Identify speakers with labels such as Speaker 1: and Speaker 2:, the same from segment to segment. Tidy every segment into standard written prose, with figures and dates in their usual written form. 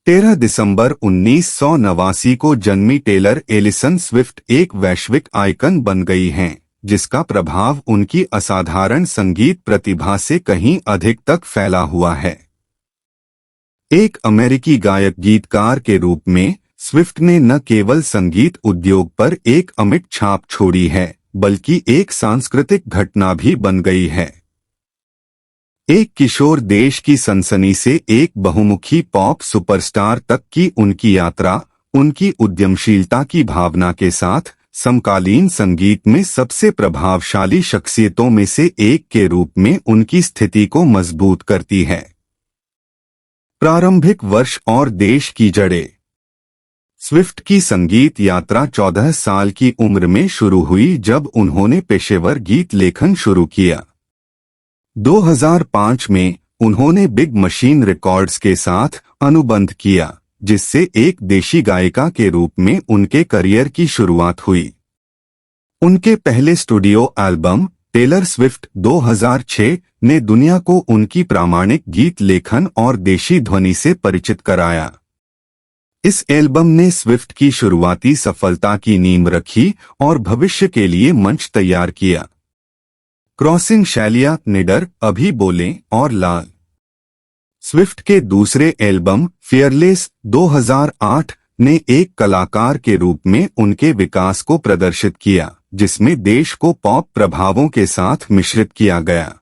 Speaker 1: 13 दिसंबर 1989 को जन्मी Taylor Allison Swift एक वैश्विक आइकन बन गई हैं, जिसका प्रभाव उनकी असाधारण संगीत प्रतिभा से कहीं अधिक तक फैला हुआ है। एक अमेरिकी गायक गीतकार के रूप में स्विफ्ट ने न केवल संगीत उद्योग पर एक अमिट छाप छोड़ी है, बल्कि एक सांस्कृतिक घटना भी बन गई है। एक किशोर देश की सनसनी से एक बहुमुखी पॉप सुपरस्टार तक की उनकी यात्रा, उनकी उद्यमशीलता की भावना के साथ समकालीन संगीत में सबसे प्रभावशाली शख्सियतों में से एक के रूप में उनकी स्थिति को मजबूत करती है। प्रारंभिक वर्ष और देश की जड़ें। स्विफ्ट की संगीत यात्रा 14 साल की उम्र में शुरू हुई जब उन्होंने पेशेवर गीत लेखन शुरू किया। 2005 में उन्होंने बिग मशीन रिकॉर्ड्स के साथ अनुबंध किया, जिससे एक देशी गायिका के रूप में उनके करियर की शुरुआत हुई। उनके पहले स्टूडियो एल्बम टेलर स्विफ्ट 2006 ने दुनिया को उनकी प्रामाणिक गीत लेखन और देशी ध्वनि से परिचित कराया। इस एल्बम ने स्विफ्ट की शुरुआती सफलता की नींव रखी और भविष्य के लिए मंच तैयार किया। क्रॉसिंग शैलिया, निडर, अभी बोलें और लाल। स्विफ्ट के दूसरे एल्बम फियरलेस 2008 ने एक कलाकार के रूप में उनके विकास को प्रदर्शित किया, जिसमें देश को पॉप प्रभावों के साथ मिश्रित किया गया।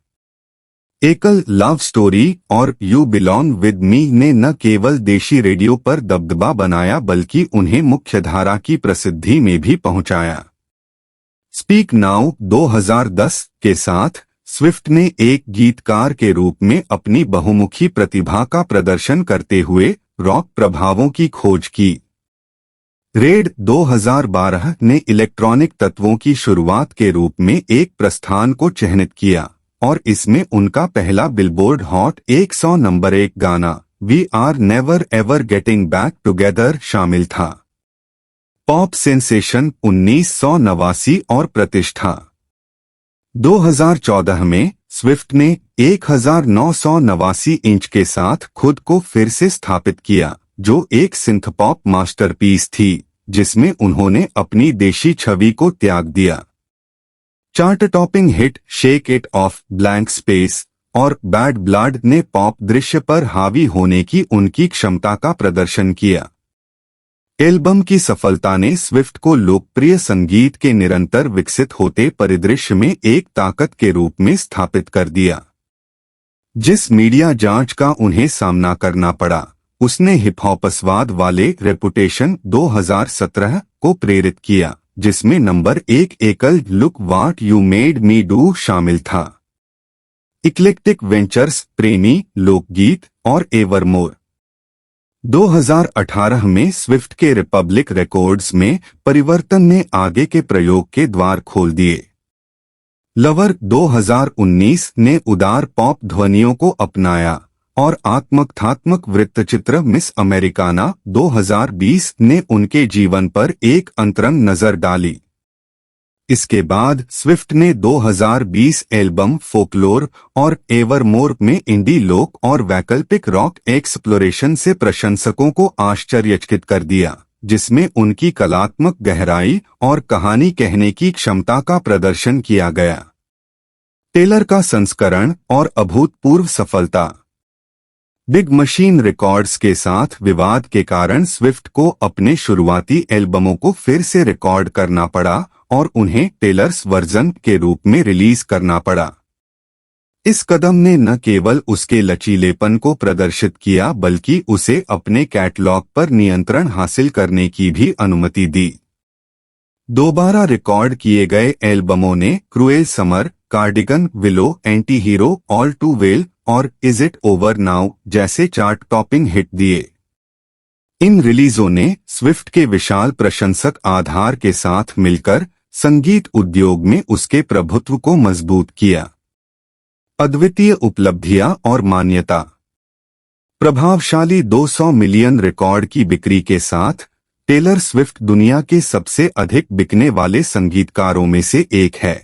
Speaker 1: एकल लव स्टोरी और यू बिलोंग विद मी ने न केवल देशी रेडियो पर दबदबा बनाया बल्कि उन्हें मुख्यधारा की प्रसिद्धि में भी पहुंचाया। स्पीक नाउ 2010 के साथ स्विफ्ट ने एक गीतकार के रूप में अपनी बहुमुखी प्रतिभा का प्रदर्शन करते हुए रॉक प्रभावों की खोज की। रेड 2012 ने इलेक्ट्रॉनिक तत्वों की शुरुआत के रूप में एक प्रस्थान को चिह्नित किया और इसमें उनका पहला बिलबोर्ड हॉट 100 नंबर 1 गाना we are never ever getting back together शामिल था। पॉप सेंसेशन 1989 और प्रतिष्ठा। 2014 में स्विफ्ट ने 1989 इंच के साथ खुद को फिर से स्थापित किया, जो एक सिंथपॉप मास्टरपीस थी, जिसमें उन्होंने अपनी देशी छवि को त्याग दिया। Chart topping hit shake it of, blank space और बैड ब्लड ने पॉप दृश्य पर हावी होने की उनकी क्षमता का प्रदर्शन किया। एल्बम की सफलता ने स्विफ्ट को लोकप्रिय संगीत के निरंतर विकसित होते परिदृश्य में एक ताकत के रूप में स्थापित कर दिया। जिस मीडिया जांच का उन्हें सामना करना पड़ा, उसने हिपहॉपसवाद वाले रेपुटेशन 2017 को प्रेरित किया, जिसमें नंबर 1 एकल look what you made me do शामिल था। इक्लेक्टिक वेंचर्स, प्रेमी, लोकगीत और एवरमोर। 2018 में स्विफ्ट के रिपब्लिक रिकॉर्ड्स में परिवर्तन ने आगे के प्रयोग के द्वार खोल दिए। लवर 2019 ने उदार पॉप ध्वनियों को अपनाया और आत्मकथात्मक वृत्तचित्र मिस अमेरिकाना 2020 ने उनके जीवन पर एक अंतरंग नजर डाली। इसके बाद स्विफ्ट ने 2020 एल्बम फोकलोर और एवरमोर में इंडी लोक और वैकल्पिक रॉक एक्सप्लोरेशन से प्रशंसकों को आश्चर्यचकित कर दिया, जिसमें उनकी कलात्मक गहराई और कहानी कहने की क्षमता का प्रदर्शन किया गया। टेलर का संस्करण और अभूतपूर्व सफलता। बिग मशीन रिकॉर्ड्स के साथ विवाद के कारण स्विफ्ट को अपने शुरुआती एल्बमों को फिर से रिकॉर्ड करना पड़ा और उन्हें टेलर्स वर्जन के रूप में रिलीज करना पड़ा। इस कदम ने न केवल उसके लचीलेपन को प्रदर्शित किया बल्कि उसे अपने कैटलॉग पर नियंत्रण हासिल करने की भी अनुमति दी। दोबारा रिकॉर्ड किए गए एल्बमों ने cruel summer, cardigan, willow, anti hero, all too well और इज इट ओवर नाउ जैसे चार्ट टॉपिंग हिट दिए। इन रिलीजों ने स्विफ्ट के विशाल प्रशंसक आधार के साथ मिलकर संगीत उद्योग में उसके प्रभुत्व को मजबूत किया। अद्वितीय उपलब्धियां और मान्यता। प्रभावशाली 200 मिलियन रिकॉर्ड की बिक्री के साथ टेलर स्विफ्ट दुनिया के सबसे अधिक बिकने वाले संगीतकारों में से एक है।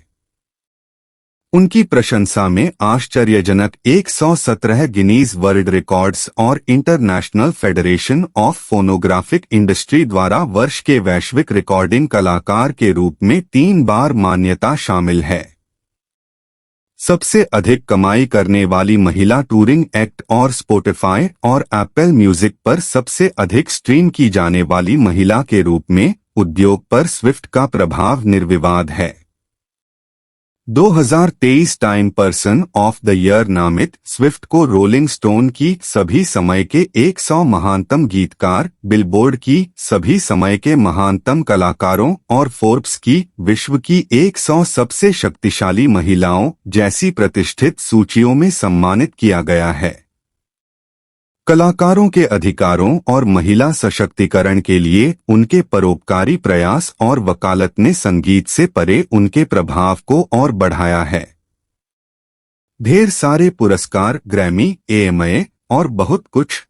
Speaker 1: उनकी प्रशंसा में आश्चर्यजनक 117 गिनीज वर्ल्ड रिकॉर्ड्स और international federation of phonographic industry द्वारा वर्ष के वैश्विक रिकॉर्डिंग कलाकार के रूप में 3 बार मान्यता शामिल है। सबसे अधिक कमाई करने वाली महिला टूरिंग एक्ट और स्पॉटिफाई और एप्पल म्यूजिक पर सबसे अधिक स्ट्रीम की जाने वाली महिला के रूप में उद्योग पर स्विफ्ट का प्रभाव निर्विवाद है। 2023 time person of the year नामित स्विफ्ट को रोलिंग स्टोन की सभी समय के 100 महानतम गीतकार, बिलबोर्ड की सभी समय के महानतम कलाकारों और फोर्ब्स की विश्व की 100 सबसे शक्तिशाली महिलाओं जैसी प्रतिष्ठित सूचियों में सम्मानित किया गया है। कलाकारों के अधिकारों और महिला सशक्तिकरण के लिए उनके परोपकारी प्रयास और वकालत ने संगीत से परे उनके प्रभाव को और बढ़ाया है। ढेर सारे पुरस्कार, ग्रैमी, एएमए और बहुत कुछ।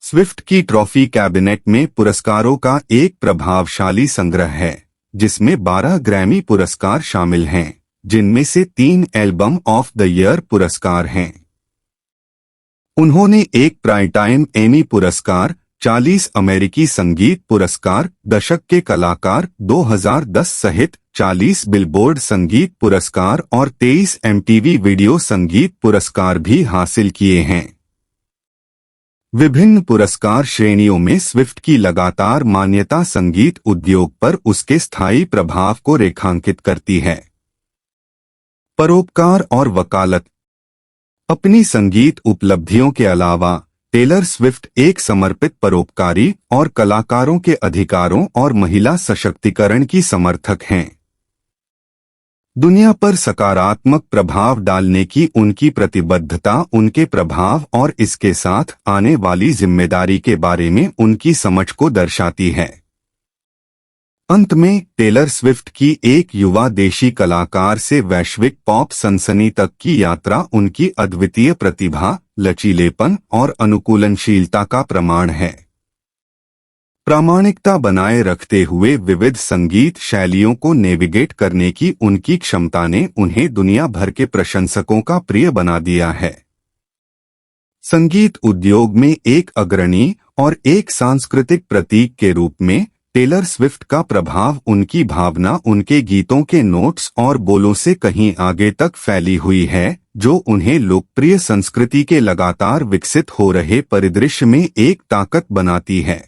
Speaker 1: स्विफ्ट की ट्रॉफी कैबिनेट में पुरस्कारों का एक प्रभावशाली संग्रह है, जिसमें 12 ग्रैमी पुरस्कार शामिल हैं, जिनमें से 3 एल्बम ऑफ द ईयर पुरस्कार हैं। उन्होंने एक प्राइमटाइम एमी पुरस्कार, 40 अमेरिकी संगीत पुरस्कार, दशक के कलाकार 2010 सहित 40 बिलबोर्ड संगीत पुरस्कार और 23 एमटीवी वीडियो संगीत पुरस्कार भी हासिल किए हैं। विभिन्न पुरस्कार श्रेणियों में स्विफ्ट की लगातार मान्यता संगीत उद्योग पर उसके स्थायी प्रभाव को रेखांकित करती है। परोपकार और वकालत। अपनी संगीत उपलब्धियों के अलावा टेलर स्विफ्ट एक समर्पित परोपकारी और कलाकारों के अधिकारों और महिला सशक्तिकरण की समर्थक हैं। दुनिया पर सकारात्मक प्रभाव डालने की उनकी प्रतिबद्धता उनके प्रभाव और इसके साथ आने वाली जिम्मेदारी के बारे में उनकी समझ को दर्शाती है। अंत में टेलर स्विफ्ट की एक युवा देशी कलाकार से वैश्विक पॉप सनसनी तक की यात्रा उनकी अद्वितीय प्रतिभा, लचीलेपन और अनुकूलनशीलता का प्रमाण है। प्रामाणिकता बनाए रखते हुए विविध संगीत शैलियों को नेविगेट करने की उनकी क्षमता ने उन्हें दुनिया भर के प्रशंसकों का प्रिय बना दिया है। संगीत उद्योग में एक अग्रणी और एक सांस्कृतिक प्रतीक के रूप में टेलर स्विफ्ट का प्रभाव उनकी भावना उनके गीतों के नोट्स और बोलों से कहीं आगे तक फैली हुई है, जो उन्हें लोकप्रिय संस्कृति के लगातार विकसित हो रहे परिदृश्य में एक ताकत बनाती है।